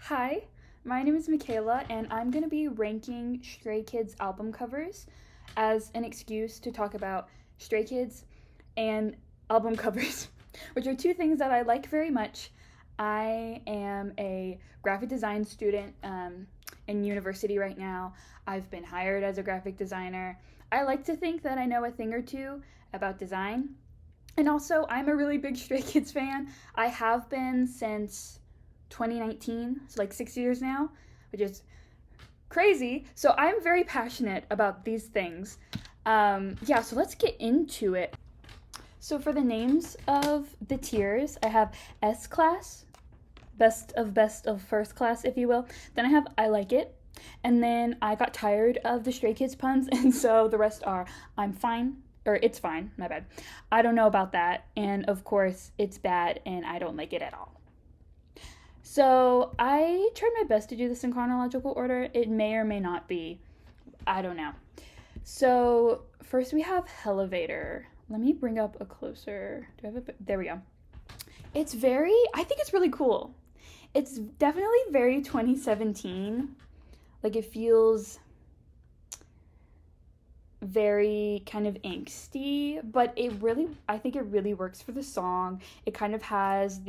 Hi, my name is Michaela, and I'm going to be ranking Stray Kids album covers as an excuse to talk about Stray Kids and album covers, which are two things that I like very much. I am a graphic design student in university right now. I've been hired as a graphic designer. I like to think that I know a thing or two about design. And also, I'm a really big Stray Kids fan. I have been since 2019, so like 6 years now, which is crazy. So I'm very passionate about these things. Yeah, so let's get into it. So for the names of the tiers, I have S class, best of first class, if you will. Then I have I like it. And then I got tired of the Stray Kids puns, and so the rest are I'm fine, or it's fine, my bad. I don't know about that. And of course, it's bad, and I don't like it at all. So I tried my best to do this in chronological order. It may or may not be. I don't know. So first we have Elevator. Let me bring up a closer. Do I have a? There we go. It's very. I think it's really cool. It's definitely very 2017. Like it feels very kind of angsty, but it really. I think it really works for the song. It kind of has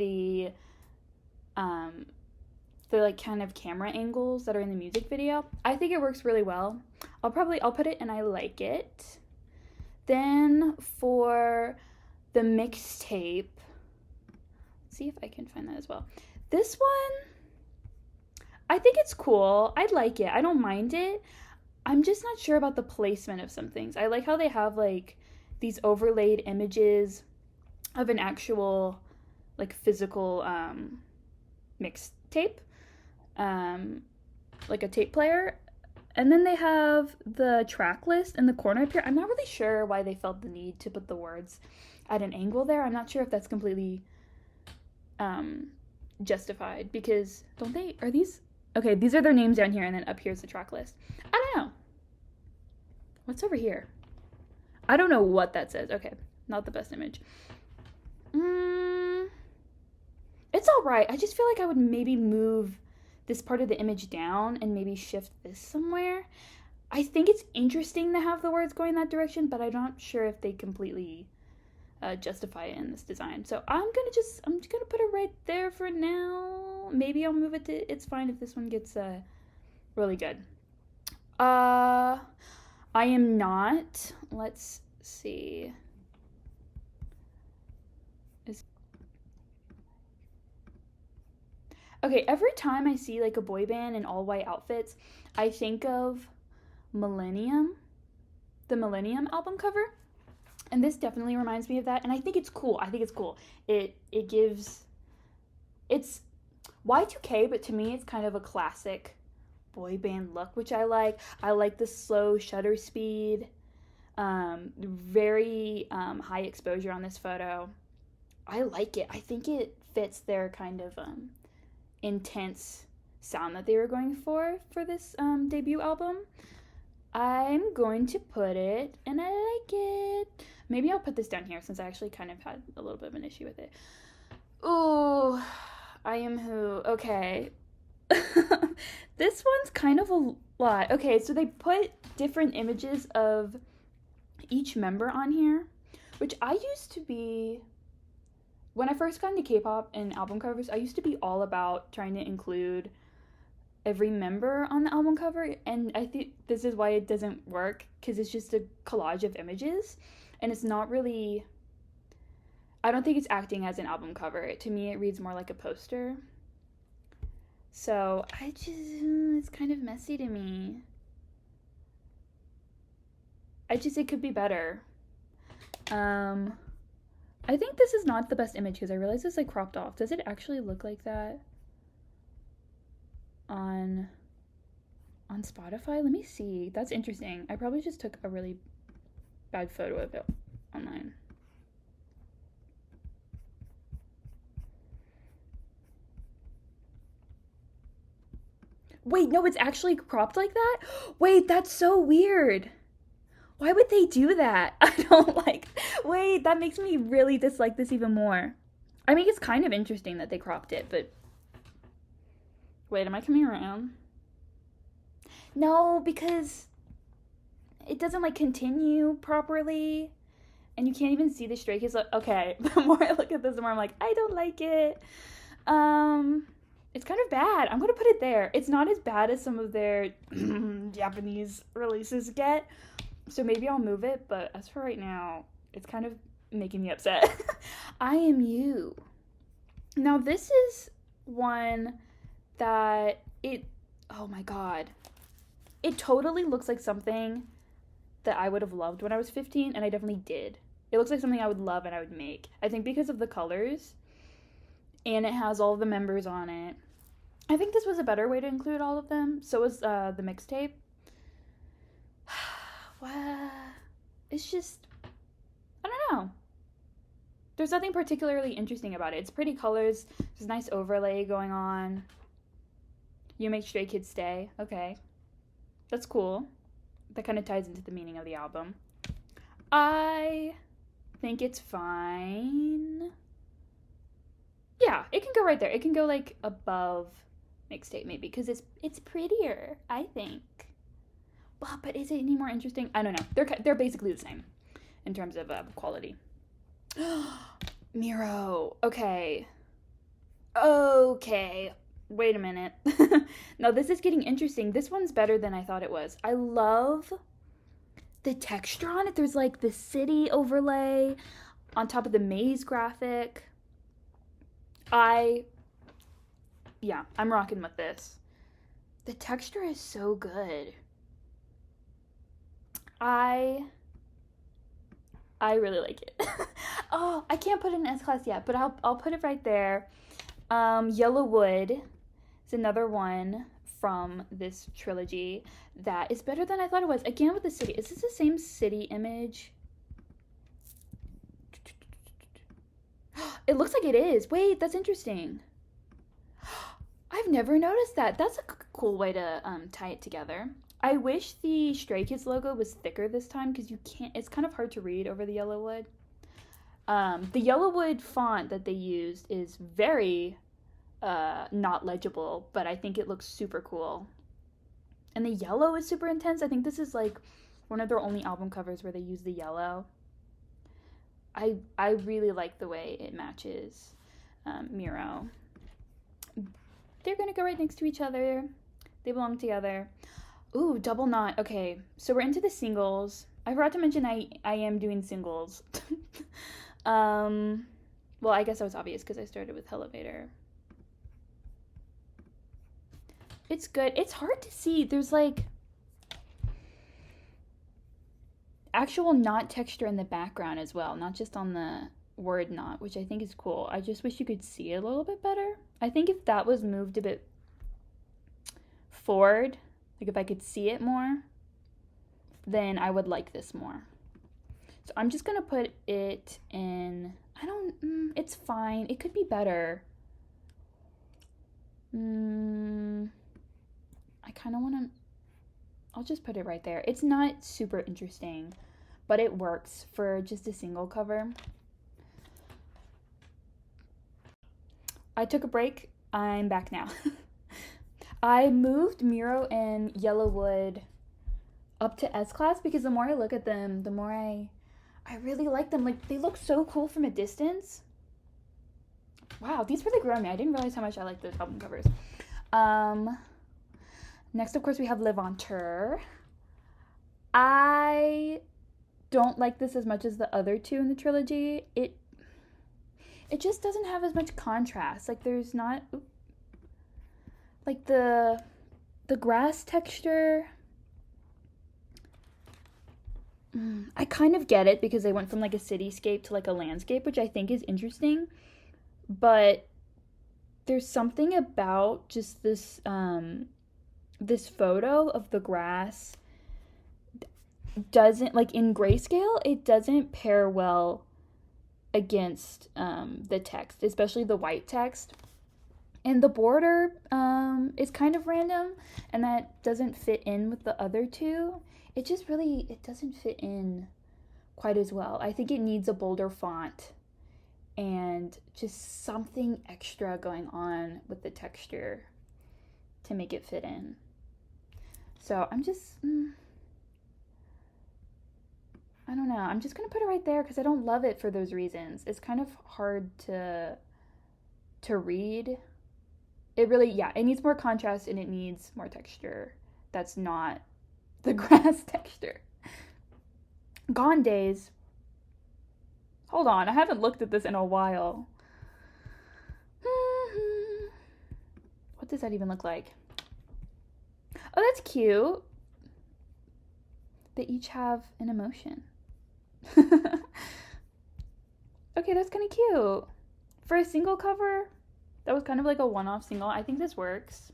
um, the like kind of camera angles that are in the music video. I think it works really well. I'll put it and I like it. Then for the mixtape, let's see if I can find that as well. This one, I think it's cool. I like it. I don't mind it. I'm just not sure about the placement of some things. I like how they have like these overlaid images of an actual like physical mixtape, um, like a tape player. And then they have the track list in the corner up here. I'm not really sure why they felt the need to put the words at an angle there. I'm not sure if that's completely um, justified because don't they? Are these okay? These are their names down here, and then up here's the track list. I don't know. What's over here? I don't know what that says. Okay, not the best image. Mm, it's all right. I just feel like I would maybe move this part of the image down and maybe shift this somewhere. I think it's interesting to have the words going that direction, but I'm not sure if they completely justify it in this design. So I'm just gonna put it right there for now. Maybe I'll move it to it's fine if this one gets really good. Uh, I am not. Let's see. Is Okay, every time I see like a boy band in all white outfits, I think of Millennium, the Millennium album cover. And this definitely reminds me of that. And I think it's cool. I think it's cool. It gives it's Y2K, but to me it's kind of a classic boy band look, which I like. I like the slow shutter speed, very high exposure on this photo. I like it. I think it fits their kind of intense sound that they were going for this debut album. I'm going to put it, and I like it. Maybe I'll put this down here since I actually kind of had a little bit of an issue with it. Ooh, I am who? Okay. This one's kind of a lot. Okay, so they put different images of each member on here, which I used to be when I first got into K-pop and album covers, I used to be all about trying to include every member on the album cover, and I think this is why it doesn't work because it's just a collage of images, and it's not really. I don't think it's acting as an album cover. To me, it reads more like a poster. So I just it's kind of messy to me. It could be better. Um, I think this is not the best image because I realize it's like cropped off. Does it actually look like that on Spotify? Let me see. That's interesting. I probably just took a really bad photo of it online. Wait, no, it's actually cropped like that? Wait, that's so weird. Why would they do that? I don't like. Wait, that makes me really dislike this even more. I mean, it's kind of interesting that they cropped it, but Wait, am I coming around? No, because it doesn't like continue properly. And you can't even see the Stray Kids. Okay, the more I look at this, the more I'm like, I don't like it. Um, it's kind of bad. I'm gonna put it there. It's not as bad as some of their Japanese releases get, so maybe I'll move it. But as for right now, it's kind of making me upset. I Am You. Now this is one that it. Oh my god, it totally looks like something that I would have loved when I was 15, and I definitely did. It looks like something I would love and I would make. I think because of the colors, and it has all of the members on it. I think this was a better way to include all of them. So was the mixtape. Well, it's just, I don't know. There's nothing particularly interesting about it. It's pretty colors. There's a nice overlay going on. You make Stray Kids stay. Okay. That's cool. That kind of ties into the meaning of the album. I think it's fine. Yeah, it can go right there. It can go like above mixtape maybe because it's prettier, I think. Well, but is it any more interesting? I don't know. They're basically the same in terms of quality. Miro. Okay. Okay. Wait a minute. No, this is getting interesting. This one's better than I thought it was. I love the texture on it. There's like the city overlay on top of the maze graphic. I'm rocking with this. The texture is so good. I really like it. Oh, I can't put it in S class yet, but I'll put it right there. Yellowwood is another one from this trilogy that is better than I thought it was. Again with the city. Is this the same city image? It looks like it is. Wait, that's interesting. I've never noticed that. That's a cool way to tie it together. I wish the Stray Kids logo was thicker this time because you can't. It's kind of hard to read over the Yellowwood. The Yellowwood font that they used is very not legible, but I think it looks super cool. And the yellow is super intense. I think this is like one of their only album covers where they use the yellow. I really like the way it matches Miro. They're gonna go right next to each other. They belong together. Ooh, Double Knot. Okay, so we're into the singles. I forgot to mention I am doing singles. Well, I guess that was obvious because I started with Elevator. It's good. It's hard to see. There's like actual knot texture in the background as well, not just on the word knot, which I think is cool. I just wish you could see it a little bit better. I think if that was moved a bit forward, like if I could see it more, then I would like this more. So I'm just gonna put it in, it's fine. It could be better. I kind of want to, I'll just put it right there. It's not super interesting, but it works for just a single cover. I took a break. I'm back now. I moved Miro and Yellowwood up to S class because the more I look at them, the more I really like them. Like, they look so cool from a distance. Wow, these really grew on me. I didn't realize how much I like those album covers. Next, of course, we have Levanter. I don't like this as much as the other two in the trilogy. It just doesn't have as much contrast. Like, there's not, like, the grass texture. I kind of get it because they went from like a cityscape to like a landscape, which I think is interesting. But there's something about just this this photo of the grass doesn't, like, in grayscale, it doesn't pair well against the text, especially the white text. And the border is kind of random, and that doesn't fit in with the other two. It just really, it doesn't fit in quite as well. I think it needs a bolder font and just something extra going on with the texture. to make it fit in. So I'm just, I don't know. I'm just going to put it right there because I don't love it for those reasons. It's kind of hard to read. It really, yeah, it needs more contrast and it needs more texture. That's not the grass texture. Gone Days. Hold on, I haven't looked at this in a while. What does that even look like? Oh, that's cute. They each have an emotion. Okay, that's kind of cute. For a single cover, that was kind of like a one-off single. I think this works.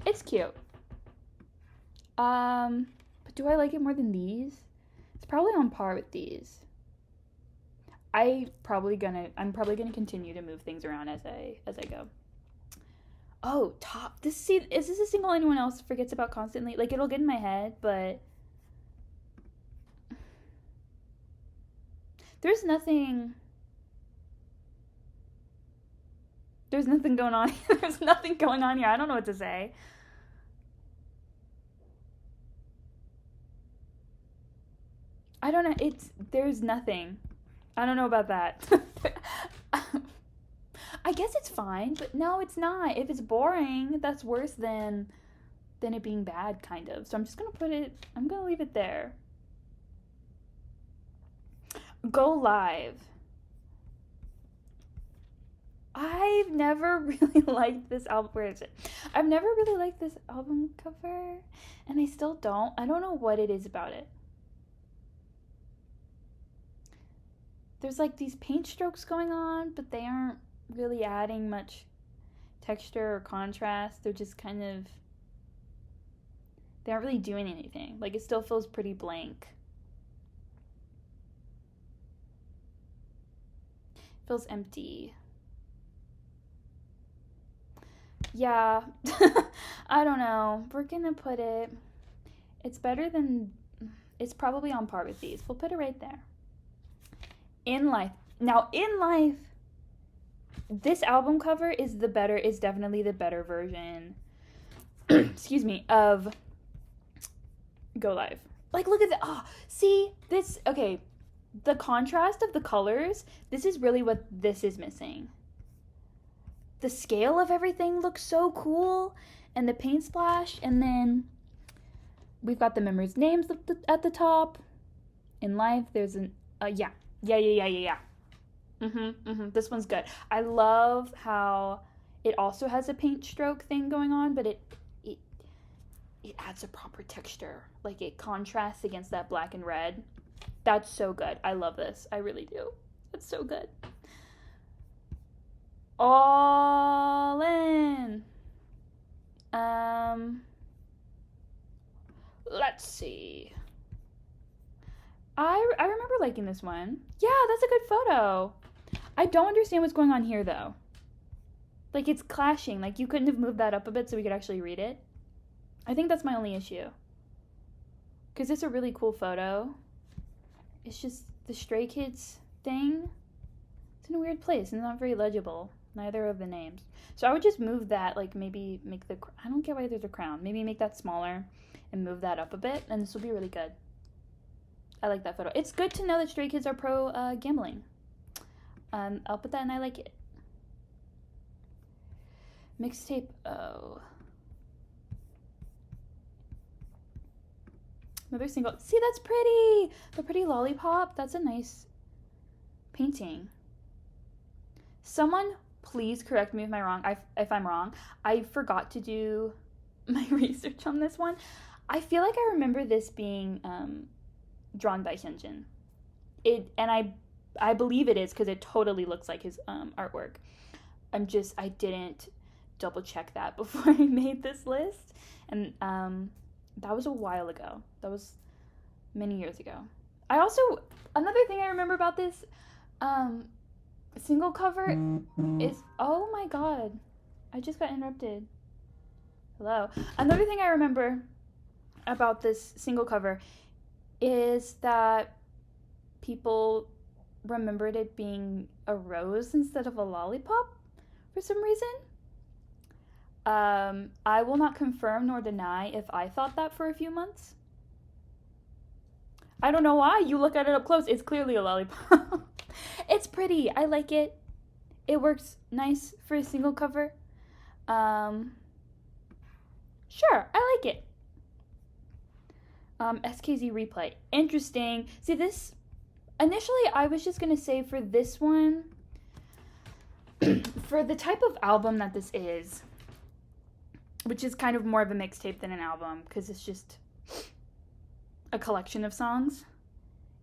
It's cute. But do I like it more than these? It's probably on par with these. I'm probably gonna continue to move things around as I go. Oh, top. Is this a single anyone else forgets about constantly? Like, it'll get in my head, but there's nothing going on. There's nothing going on here. I don't know what to say. I don't know. There's nothing. I don't know about that. I guess it's fine, but no, it's not. If it's boring, that's worse than it being bad, kind of. So I'm just I'm gonna leave it there. Go Live. I've never really liked this album. Where is it? I've never really liked this album cover, and I still don't. I don't know what it is about it. There's like these paint strokes going on, but they aren't really adding much texture or contrast. They're just kind of, they aren't really doing anything. Like, it still feels pretty blank. It feels empty. Yeah. I don't know. We're gonna put it, it's probably on par with these. We'll put it right there. In Life. Now, In Life, this album cover is definitely the better version, excuse me, of Go Live. Like, look at that. Oh, see, this, okay, the contrast of the colors, this is really what this is missing. The scale of everything looks so cool, and the paint splash, and then we've got the members' names at the top. In Life, there's yeah. This one's good. I love how it also has a paint stroke thing going on, but it adds a proper texture. Like, it contrasts against that black and red. That's so good. I love this. I really do. It's so good. All In. Let's see. I remember liking this one. Yeah, that's a good photo. I don't understand what's going on here, though. Like, it's clashing. Like, you couldn't have moved that up a bit so we could actually read it. I think that's my only issue. Because it's a really cool photo. It's just the Stray Kids thing. It's in a weird place and not very legible. Neither of the names. So I would just move that, like, maybe make I don't get why there's a crown. Maybe make that smaller and move that up a bit, and this will be really good. I like that photo. It's good to know that Stray Kids are pro gambling. I'll put that in I like it. Mixtape O. Another single. See, that's pretty. The pretty lollipop. That's a nice painting. Someone please correct me if I'm wrong. I forgot to do my research on this one. I feel like I remember this being drawn by Hyunjin. I believe it is because it totally looks like his artwork. I didn't double check that before I made this list, and that was a while ago. That was many years ago. Another thing I remember about this single cover is, oh my god, I just got interrupted. Hello. Another thing I remember about this single cover is that people remembered it being a rose instead of a lollipop for some reason. I will not confirm nor deny if I thought that for a few months. I don't know why. You look at it up close, it's clearly a lollipop. It's pretty. I like it. It works nice for a single cover. Sure, I like it. SKZ replay. Interesting. See, this, initially I was just gonna say for this one, for the type of album that this is, which is kind of more of a mixtape than an album, because it's just a collection of songs,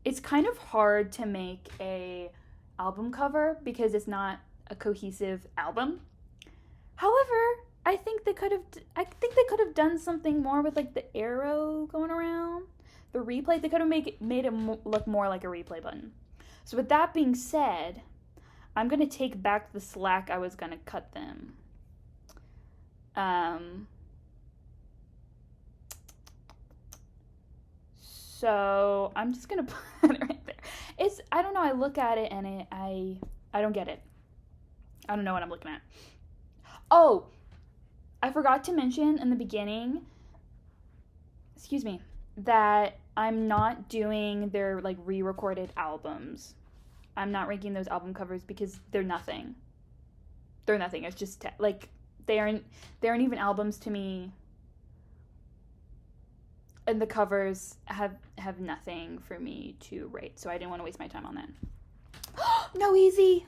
it's kind of hard to make a album cover because it's not a cohesive album. However, I think they could have done something more with like the arrow going around, the replay. They could have made it look more like a replay button. So with that being said, I'm gonna take back the slack I was gonna cut them. So I'm just gonna put it right there. I don't know. I look at it and I don't get it. I don't know what I'm looking at. Oh, I forgot to mention in the beginning, that I'm not doing their like re-recorded albums. I'm not ranking those album covers because they're nothing. They're nothing. It's just like they aren't even albums to me. And the covers have nothing for me to rate, so I didn't want to waste my time on that. Noeasy!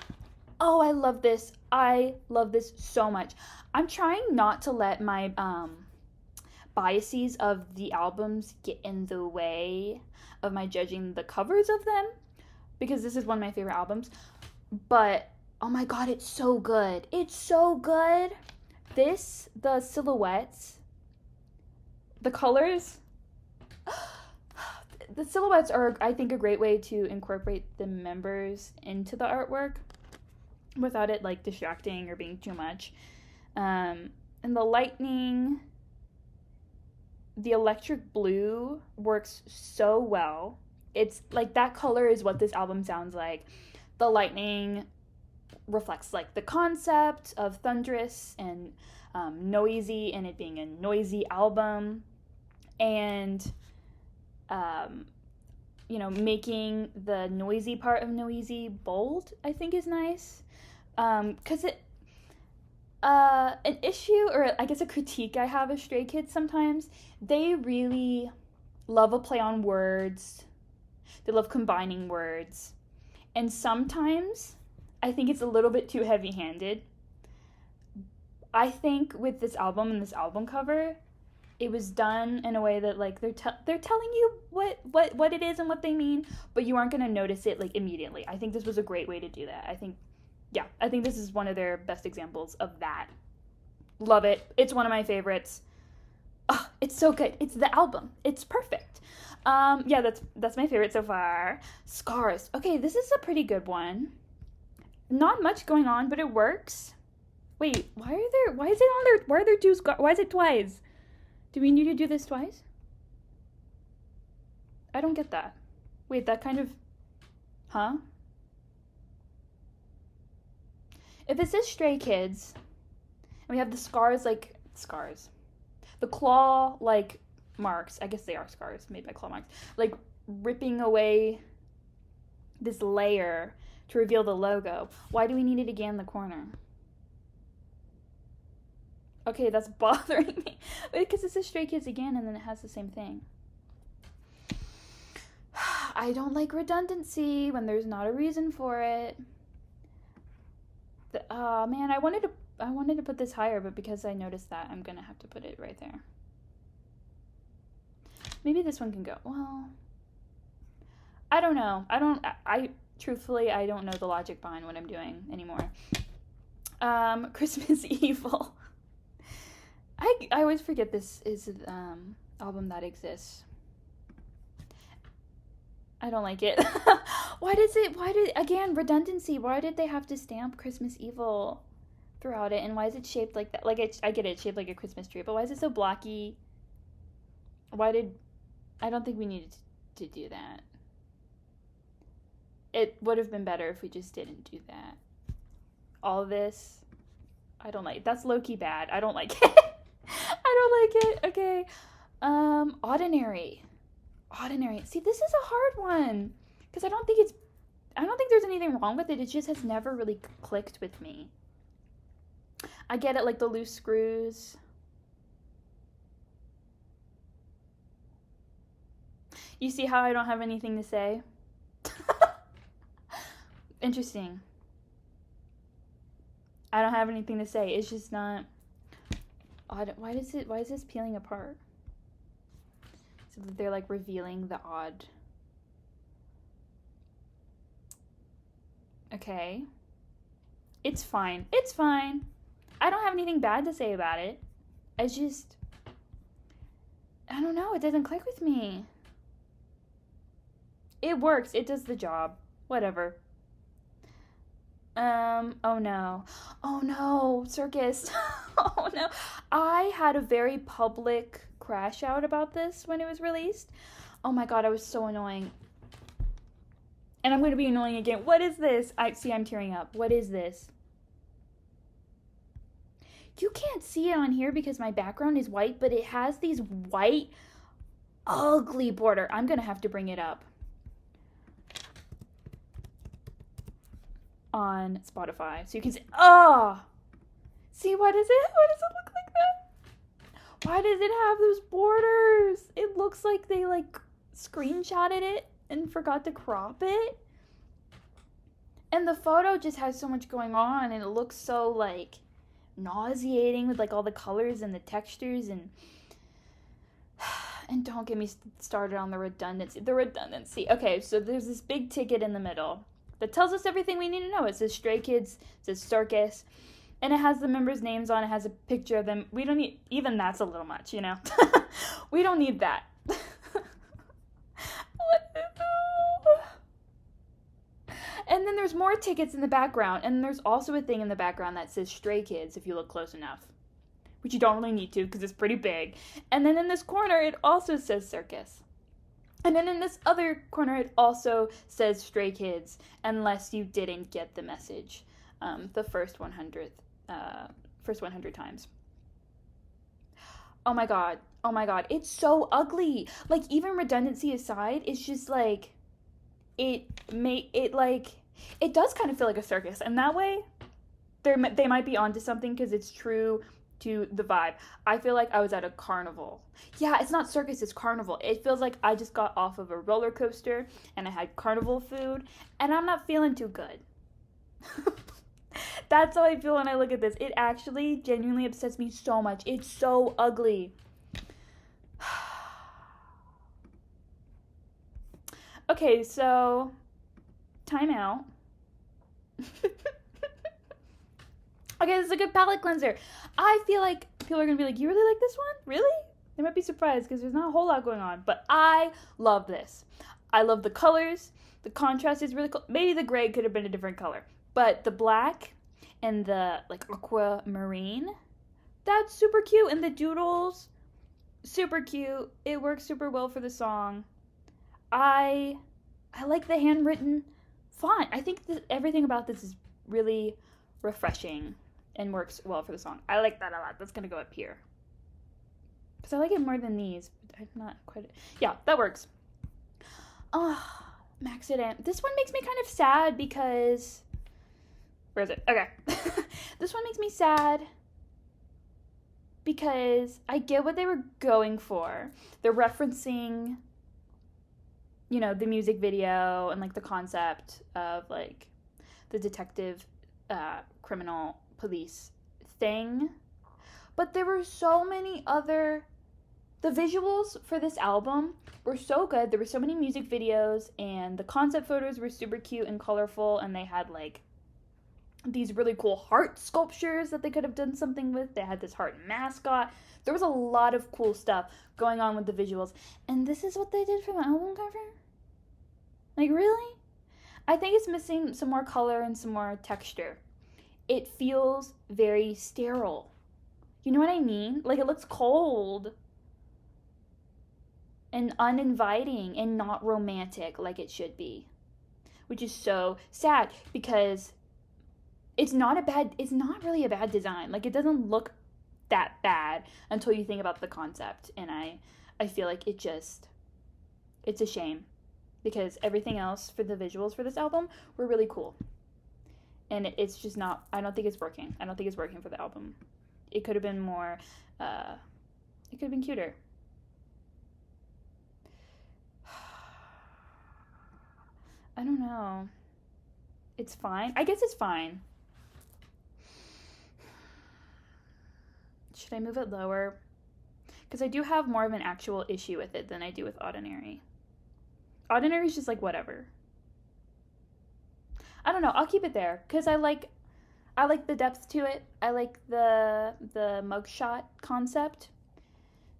Oh, I love this. I love this so much. I'm trying not to let my biases of the albums get in the way of my judging the covers of them, because this is one of my favorite albums. But, oh my god, it's so good. It's so good. The silhouettes, the colors, the silhouettes are, I think, a great way to incorporate the members into the artwork without it like distracting or being too much. And the lightning, the electric blue works so well. It's like that color is what this album sounds like. The lightning reflects like the concept of thunderous and noisy, and it being a noisy album, and making the noisy part of Noeasy bold, I think is nice. Because an issue, or I guess a critique I have of Stray Kids sometimes, they really love a play on words. They love combining words. And sometimes I think it's a little bit too heavy-handed. I think with this album and this album cover, it was done in a way that like they're telling you what it is and what they mean, but you aren't gonna notice it like immediately. I think this was a great way to do that. I think this is one of their best examples of that. Love it. It's one of my favorites. Oh, it's so good. It's the album. It's perfect. That's my favorite so far. Scars. Okay, this is a pretty good one. Not much going on, but it works. Wait, why are there two scars? Why is it twice? Do we need to do this twice? I don't get that. Wait, that kind of... Huh? If it says Stray Kids, and we have the scars, the claw-like marks, I guess they are scars made by claw marks, like ripping away this layer to reveal the logo, why do we need it again in the corner? Okay, that's bothering me. Because it says Stray Kids again, and then it has the same thing. I don't like redundancy when there's not a reason for it. Man, I wanted to put this higher, but because I noticed that, I'm gonna have to put it right there. Maybe this one can go. Well, I don't know. Truthfully, I don't know the logic behind what I'm doing anymore. Christmas Evil. I always forget this is an album that exists. I don't like it. Again, redundancy. Why did they have to stamp Christmas Evil throughout it? And why is it shaped like that? Like, I get it, it's shaped like a Christmas tree, but why is it so blocky? I don't think we needed to do that. It would have been better if we just didn't do that. All of this, I don't like it. That's low-key bad. I don't like it. I don't like it. Okay. Ordinary. Ordinary. See, this is a hard one. Because I don't think there's anything wrong with it. It just has never really clicked with me. I get it, like the loose screws. You see how I don't have anything to say? Interesting. I don't have anything to say. It's just not odd. Why is this peeling apart? So that they're like revealing the odd. Okay. It's fine. It's fine. I don't have anything bad to say about it. I don't know. It doesn't click with me. It works. It does the job. Whatever. Oh no. Oh no, circus. Oh no. I had a very public crash out about this when it was released. Oh my god, I was so annoying. And I'm going to be annoying again. What is this? I'm tearing up. What is this? You can't see it on here because my background is white, but it has these white, ugly border. I'm going to have to bring it up on Spotify so you can see. Oh! See, why does it look like that? Why does it have those borders? It looks like they like screenshotted it and forgot to crop it. And the photo just has so much going on and it looks so like nauseating with like all the colors and the textures and don't get me started on the redundancy. Okay, so there's this big ticket in the middle that tells us everything we need to know. It says Stray Kids, it says Circus, and it has the members' names on it, has a picture of them. We don't need, even that's a little much, you know? We don't need that. And then there's more tickets in the background, and there's also a thing in the background that says Stray Kids if you look close enough, which you don't really need to because it's pretty big. And then in this corner, it also says Circus. And then in this other corner, it also says Stray Kids, unless you didn't get the message the first 100 times. Oh my god, it's so ugly. Like, even redundancy aside, it's just like, it does kind of feel like a circus, and that way they might be onto something because it's true to the vibe. I feel like I was at a carnival. Yeah, it's not circus, it's carnival. It feels like I just got off of a roller coaster and I had carnival food and I'm not feeling too good. That's how I feel when I look at this. It actually genuinely upsets me so much. It's so ugly. Okay, so time out. Okay, this is a good palette cleanser. I feel like people are going to be like, you really like this one? Really? They might be surprised because there's not a whole lot going on. But I love this. I love the colors. The contrast is really cool. Maybe the gray could have been a different color. But the black and the like aquamarine, that's super cute. And the doodles, super cute. It works super well for the song. I like the handwritten font. I think that everything about this is really refreshing and works well for the song. I like that a lot. That's gonna go up here because I like it more than these, but I'm not quite. Yeah, that works. Maxident. This one makes me kind of sad because where is it? Okay. This one makes me sad because I get what they were going for. They're referencing, you know, the music video and like the concept of like the detective criminal police thing, but there were so many other, the visuals for this album were so good. There were so many music videos and the concept photos were super cute and colorful, and they had like these really cool heart sculptures that they could have done something with. They had this heart mascot. There was a lot of cool stuff going on with the visuals, and this is what they did for the album cover? Like, really? I think it's missing some more color and some more texture. It feels very sterile. You know what I mean? Like, it looks cold and uninviting and not romantic like it should be, which is so sad because it's not really a bad design. Like, it doesn't look that bad until you think about the concept, and I feel like it's a shame because everything else for the visuals for this album were really cool. And it's just not, I don't think it's working. I don't think it's working for the album. It could have been more it could have been cuter. I don't know. It's fine. I guess it's fine. Should I move it lower? Because I do have more of an actual issue with it than I do with Ordinary. Ordinary is just like whatever. I don't know. I'll keep it there because I like the depth to it. I like the mugshot concept.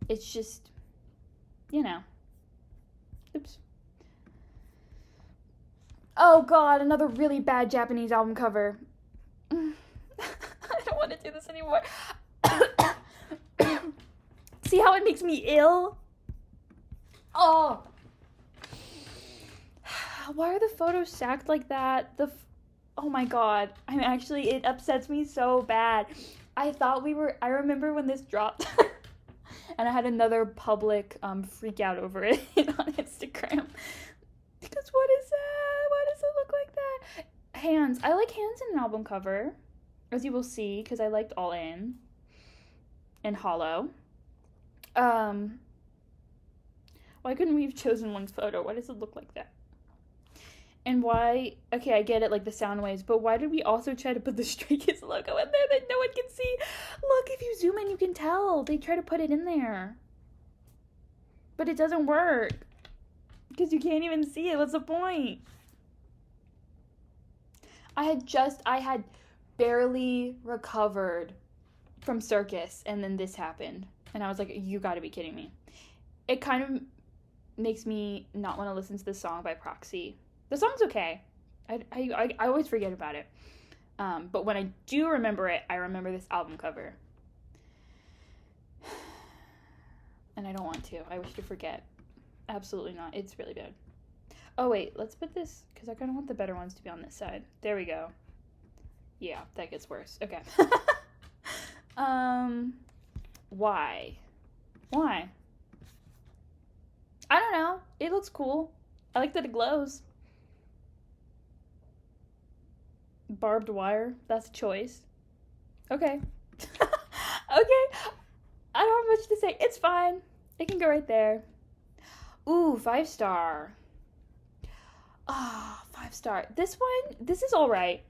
It's just, you know. Oops. Oh god, another really bad Japanese album cover. I don't want to do this anymore. See how it makes me ill? Oh. Why are the photos stacked like that? Oh my god. It upsets me so bad. I remember when this dropped and I had another public freak out over it on Instagram. Because what is that? Why does it look like that? Hands. I like hands in an album cover, as you will see, because I liked All In and Hollow. Um, why couldn't we have chosen one photo? Why does it look like that? And why? Okay, I get it, like the sound waves, but why did we also try to put the Stray Kids logo in there that no one can see? Look, if you zoom in, you can tell. They try to put it in there, but it doesn't work because you can't even see it. What's the point? I had barely recovered from Circus, and then this happened, and I was like, you got to be kidding me. It kind of makes me not want to listen to the song by proxy. The song's okay. I always forget about it. But when I do remember it, I remember this album cover. And I don't want to. I wish to forget. Absolutely not. It's really bad. Oh, wait. Let's put this, because I kind of want the better ones to be on this side. There we go. Yeah, that gets worse. Okay. Why? Why? I don't know. It looks cool. I like that it glows. Barbed wire. That's a choice. Okay. Okay. I don't have much to say. It's fine. It can go right there. Ooh, 5-star. Ah, 5-star. This is all right.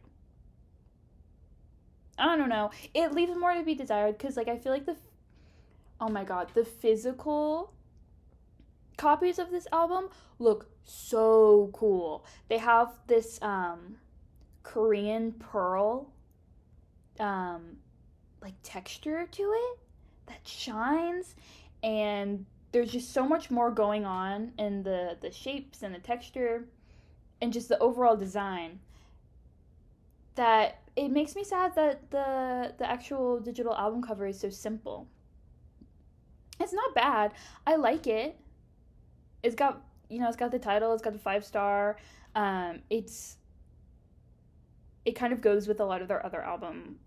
I don't know. It leaves more to be desired because, like, I feel like oh my god, the physical copies of this album look so cool. They have this Korean pearl like texture to it that shines, and there's just so much more going on in the shapes and the texture and just the overall design that it makes me sad that the actual digital album cover is so simple. It's not bad. I like it. It's got, it's got the title, it's got the 5-star. It kind of goes with a lot of their other albums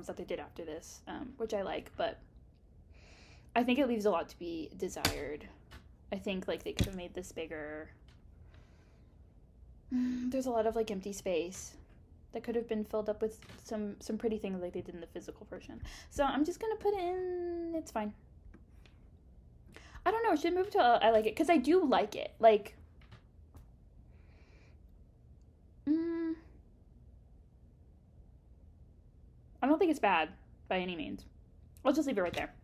that they did after this, which I like, but I think it leaves a lot to be desired. I think like they could have made this bigger. There's a lot of like empty space that could have been filled up with some pretty things like they did in the physical version. So I'm just gonna put it in. It's fine. I don't know. It should move to I like it because I do like it. Like, I don't think it's bad by any means. I'll just leave it right there.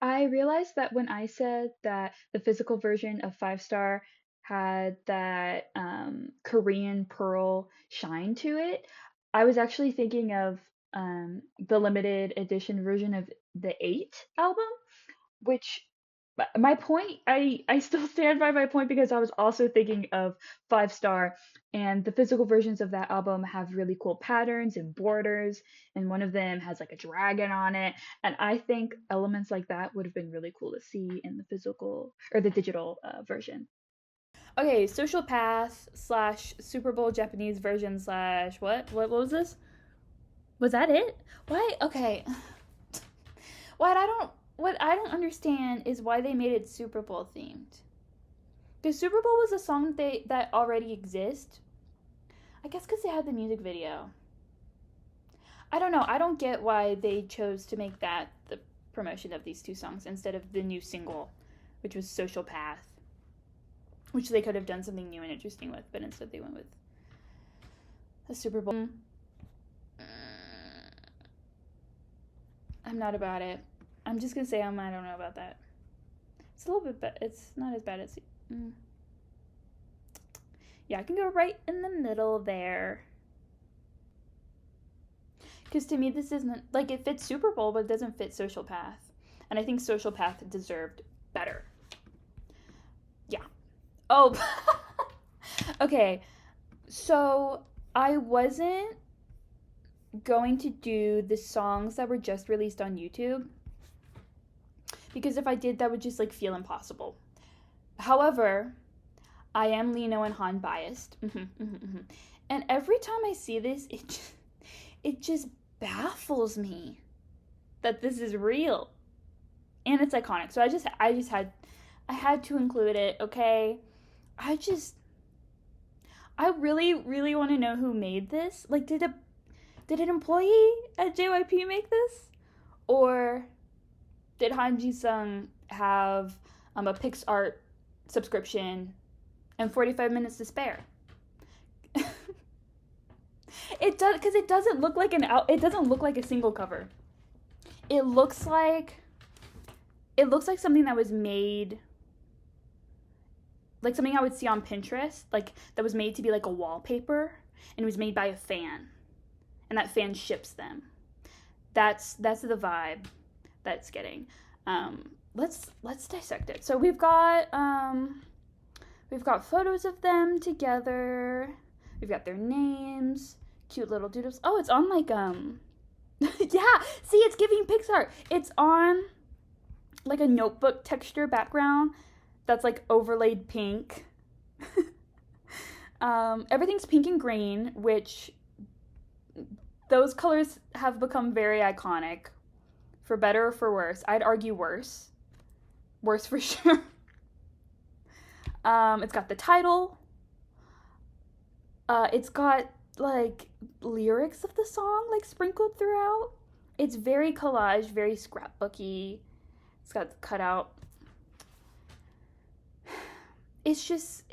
I realized that when I said that the physical version of 5-star had that Korean pearl shine to it, I was actually thinking of the limited edition version of the 8 album, which my point, I still stand by my point because I was also thinking of 5-star, and the physical versions of that album have really cool patterns and borders, and one of them has like a dragon on it, and I think elements like that would have been really cool to see in the physical or the digital version. Okay, Social Path slash Super Bowl Japanese version slash what was this? Was that it? Why? Okay. What I don't understand is why they made it Super Bowl themed. Because Super Bowl was a song that already exists. I guess because they had the music video. I don't know. I don't get why they chose to make that the promotion of these two songs instead of the new single, which was Social Path, which they could have done something new and interesting with, but instead they went with a Super Bowl. I'm not about it. I'm just gonna say I don't know about that. It's a little bit, but it's not as bad as. Yeah, I can go right in the middle there. Because to me, this isn't like it fits Super Bowl, but it doesn't fit Social Path, and I think Social Path deserved better. Yeah. Oh. Okay. So I wasn't going to do the songs that were just released on YouTube because if I did, that would just like feel impossible. However, I am Lino and Han biased, and every time I see this, it just baffles me that this is real, and it's iconic. So I had to include it. Okay, I really really want to know who made this. Like, did an employee at JYP make this, or did Han Ji-sung have a PixArt subscription and 45 minutes to spare? It does, because it doesn't look like it doesn't look like a single cover. It looks like something that was made, like something I would see on Pinterest, like that was made to be like a wallpaper, and it was made by a fan, and that fan ships them. That's the vibe that it's getting. Let's dissect it. So we've got photos of them together. We've got their names, cute little doodles. Oh, it's on like yeah, see, it's giving PixArt. It's on like a notebook texture background that's like overlaid pink. Everything's pink and green, which those colors have become very iconic, for better or for worse. I'd argue worse. Worse for sure. It's got the title. It's got like lyrics of the song like sprinkled throughout. It's very collage, very scrapbooky. It's got the cutout. It's just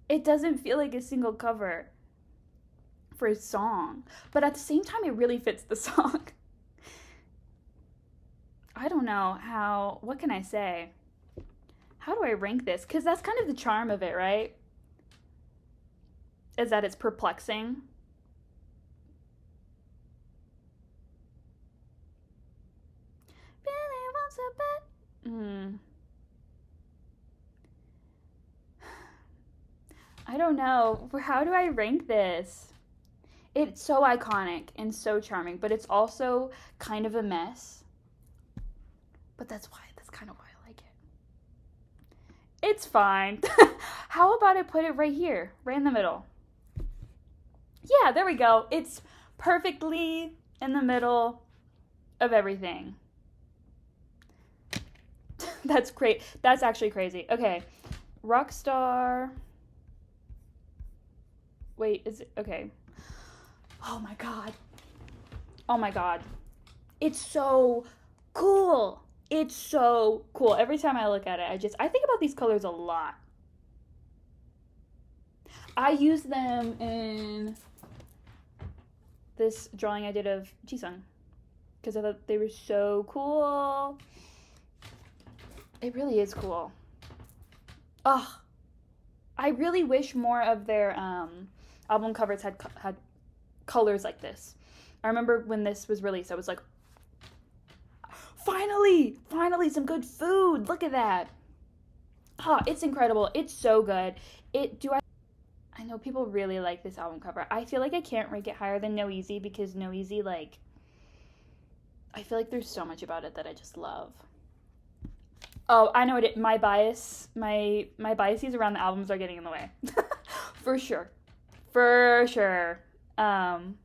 it doesn't feel like a single cover for a song, but at the same time it really fits the song. I don't know what can I say? How do I rank this? Because that's kind of the charm of it, right? Is that it's perplexing. Billy wants a bet. I don't know. How do I rank this? It's so iconic and so charming, but it's also kind of a mess. But that's kind of why I like it. It's fine. How about I put it right here, right in the middle? Yeah, there we go. It's perfectly in the middle of everything. That's great. That's actually crazy. Okay. Rockstar. Wait, is it okay? Oh my god. Oh my god. It's so cool. It's so cool. Every time I look at it, I think about these colors a lot. I use them in this drawing I did of Jisung because I thought they were so cool. It really is cool. Ugh. I really wish more of their album covers had colors like this. I remember when this was released, I was like, finally some good food. Look at that. Oh, it's incredible. It's so good. I know people really like this album cover. I feel like I can't rank it higher than No Easy because No Easy, like, I feel like there's so much about it that I just love. Oh, I know it. My biases around the albums are getting in the way, for sure, for sure. Um,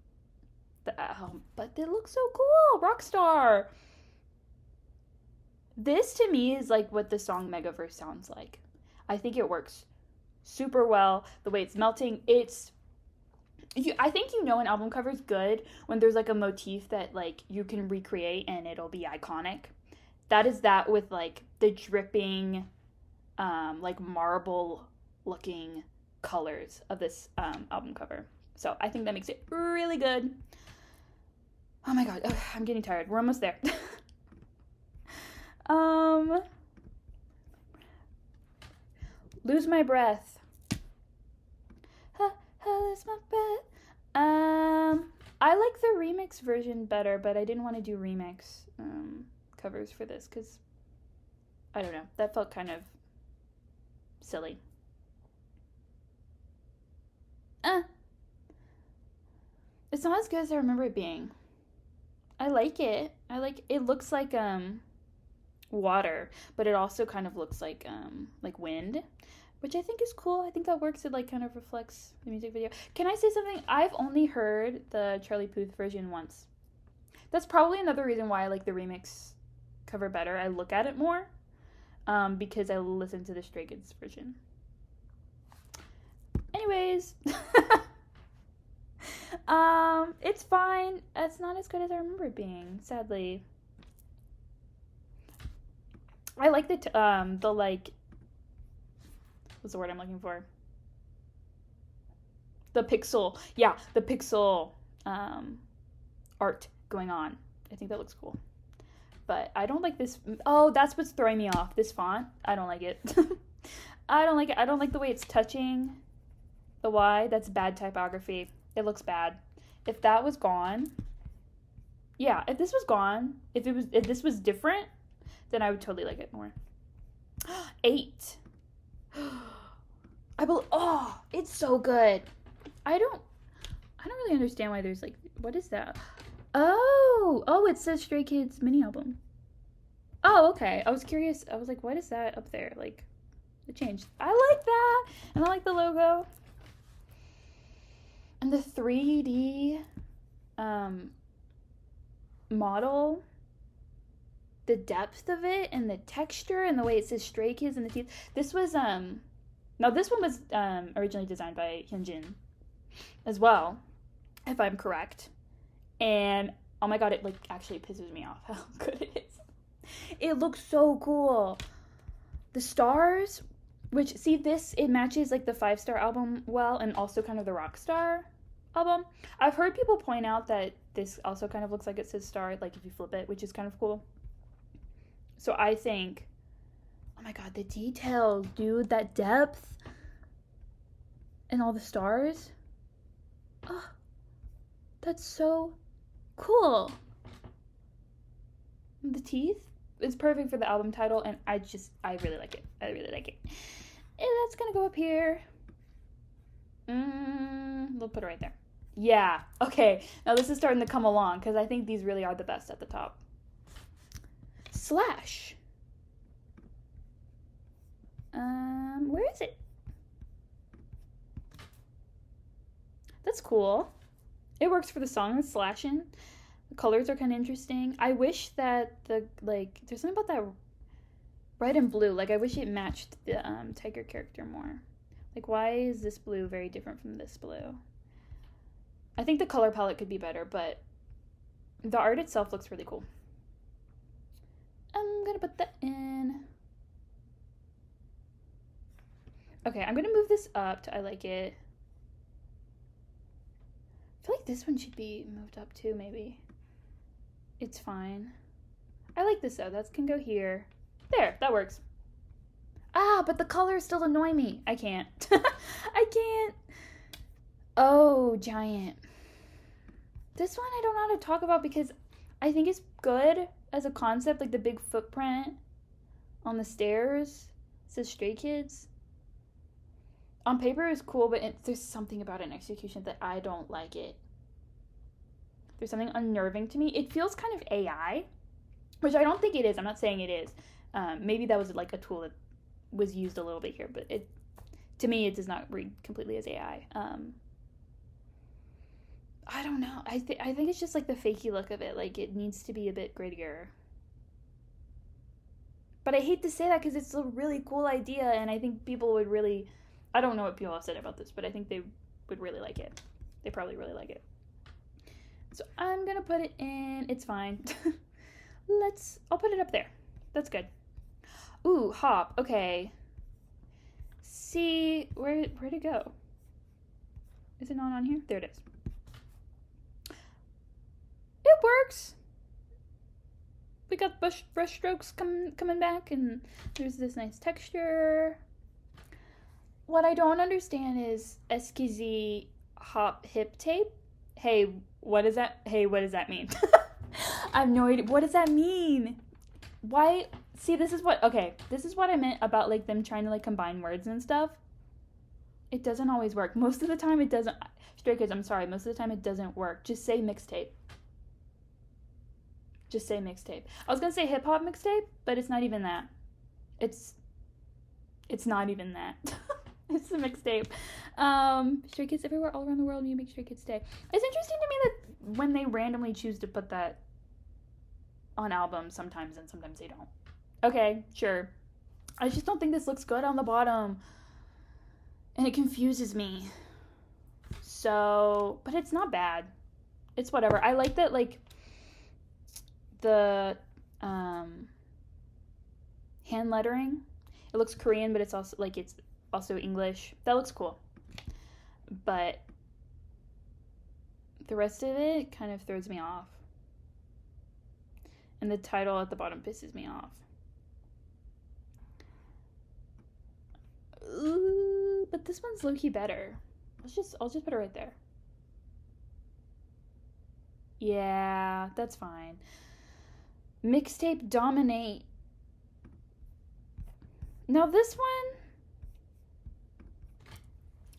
but they look so cool, Rockstar. This to me is like what the song Megaverse sounds like. I think it works super well. The way it's melting, I think you know an album cover is good when there's like a motif that like you can recreate and it'll be iconic. That is that with like the dripping, like marble looking colors of this album cover. So I think that makes it really good. Oh my god, I'm getting tired. We're almost there. um, Lose My Breath. Lose my breath. I like the remix version better, but I didn't want to do remix covers for this because I don't know. That felt kind of silly. It's not as good as I remember it being. I like it. It looks like water, but it also kind of looks like wind, which I think is cool. I think that works. It like kind of reflects the music video. Can I say something? I've only heard the Charlie Puth version once. That's probably another reason why I like the remix cover better. I look at it more because I listen to the Stray Kids version. Anyways, it's fine. It's not as good as I remember it being, sadly. I like the like, what's the word I'm looking for? The pixel, yeah, the pixel art going on. I think that looks cool. But I don't like this. Oh, that's what's throwing me off. This font. I don't like it. I don't like it. I don't like the way it's touching the Y. That's bad typography. It looks bad. If that was gone, yeah, if this was gone, if this was different, then I would totally like it more. 8. Oh, it's so good. I don't really understand why there's like, what is that? Oh, it says Stray Kids mini album. Oh, okay. I was curious. I was like, what is that up there? Like, it changed. I like that. And I like the logo. And the 3D model, the depth of it and the texture and the way it says Stray Kids and the teeth. This was now this one was originally designed by Hyunjin as well, if I'm correct. And oh my god, it like actually pisses me off how good it is. It looks so cool. The stars, which see this, it matches like the 5-star album well, and also kind of the Rockstar album. I've heard people point out that this also kind of looks like it says star, like if you flip it, which is kind of cool. So I think, oh my god, the details, dude, that depth and all the stars. Oh, that's so cool. The teeth is perfect for the album title, and I really like it. I really like it. And that's gonna go up here. We'll put it right there. Yeah, okay. Now this is starting to come along, because I think these really are the best at the top. Slash. Where is it? That's cool. It works for the song, it's slashing. The colors are kind of interesting. I wish that there's something about that red and blue. Like, I wish it matched the tiger character more. Like, why is this blue very different from this blue? I think the color palette could be better, but the art itself looks really cool. I'm gonna put that in. Okay, I'm gonna move this up to I like it. I feel like this one should be moved up too, maybe. It's fine. I like this though. That can go here. There, that works. Ah, but the colors still annoy me. I can't. I can't. Oh, giant. This one I don't know how to talk about because I think it's good as a concept, like the big footprint on the stairs. It says Stray Kids. On paper it's cool, but there's something about it in execution that I don't like it. There's something unnerving to me. It feels kind of AI, which I don't think it is. I'm not saying it is. Maybe that was like a tool that was used a little bit here, but to me, it does not read completely as AI. I don't know. I think it's just like the fakey look of it. Like it needs to be a bit grittier. But I hate to say that because it's a really cool idea, and I think people would really. I don't know what people have said about this, but I think they would really like it. They probably really like it. So I'm gonna put it in. It's fine. I'll put it up there. That's good. Ooh, hop. Okay. See, where'd it go? Is it not on here? There it is. It works. We got brush strokes coming back, and there's this nice texture. What I don't understand is Esquizzy hop hip tape. Hey, what does that mean? I have no idea. What does that mean? Why? See, this is what I meant about like them trying to like combine words and stuff. It doesn't always work. Most of the time it doesn't. Stray Kids, I'm sorry. Most of the time it doesn't work. Just say mixtape. Just say mixtape. I was gonna say hip hop mixtape, but it's not even that. It's not even that. It's a mixtape. Stray Kids everywhere, all around the world. You make Stray Kids stay. It's interesting to me that when they randomly choose to put that on albums sometimes, and sometimes they don't. Okay, sure. I just don't think this looks good on the bottom, and it confuses me. So, but it's not bad. It's whatever. I like that, like, the hand lettering. It looks Korean, but it's also like it's also English. That looks cool. But the rest of it kind of throws me off. And the title at the bottom pisses me off. Ooh, but this one's low-key better. I'll just put it right there. Yeah, that's fine. Mixtape dominate. Now this one,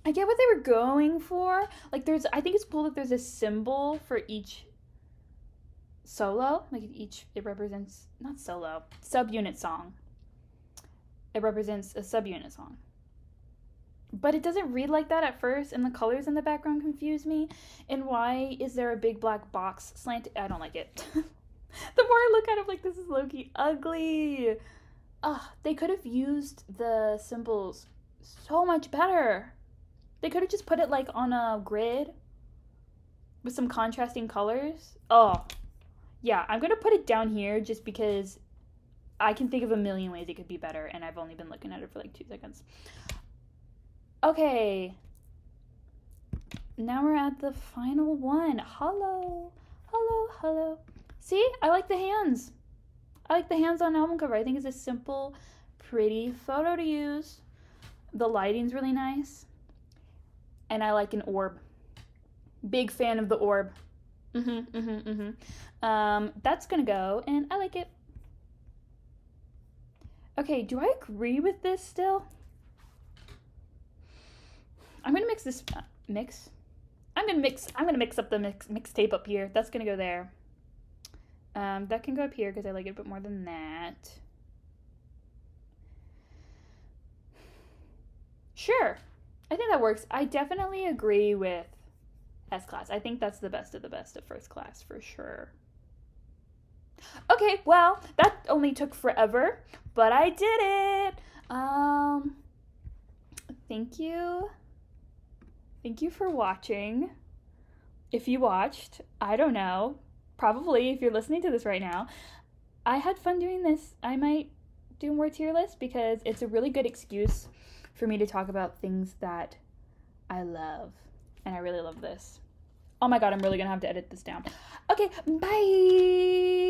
I get what they were going for. Like I think it's cool that there's a symbol for each solo. Like it represents, not solo, subunit song. It represents a subunit song. But it doesn't read like that at first, and the colors in the background confuse me. And why is there a big black box slant? I don't like it. The more I look at it, I'm like, this is low-key ugly. They could have used the symbols so much better. They could have just put it like on a grid with some contrasting colors. Oh, yeah, I'm going to put it down here just because I can think of a million ways it could be better, and I've only been looking at it for like 2 seconds. Okay. Now we're at the final one. Hello. Hello, hello. See? I like the hands. I like the hands on album cover. I think it's a simple, pretty photo to use. The lighting's really nice. And I like an orb. Big fan of the orb. That's gonna go, and I like it. Okay, do I agree with this still? I'm gonna mix this I'm gonna mix up the mixtape up here. That's gonna go there. That can go up here because I like it a bit more than that. Sure, I think that works. I definitely agree with S-Class. I think that's the best of First Class for sure. Okay, well, that only took forever, but I did it. Thank you. Thank you for watching. If you watched, I don't know, probably if you're listening to this right now. I had fun doing this. I might do more tier lists because it's a really good excuse for me to talk about things that I love. And I really love this. Oh my god, I'm really gonna have to edit this down. Okay, bye!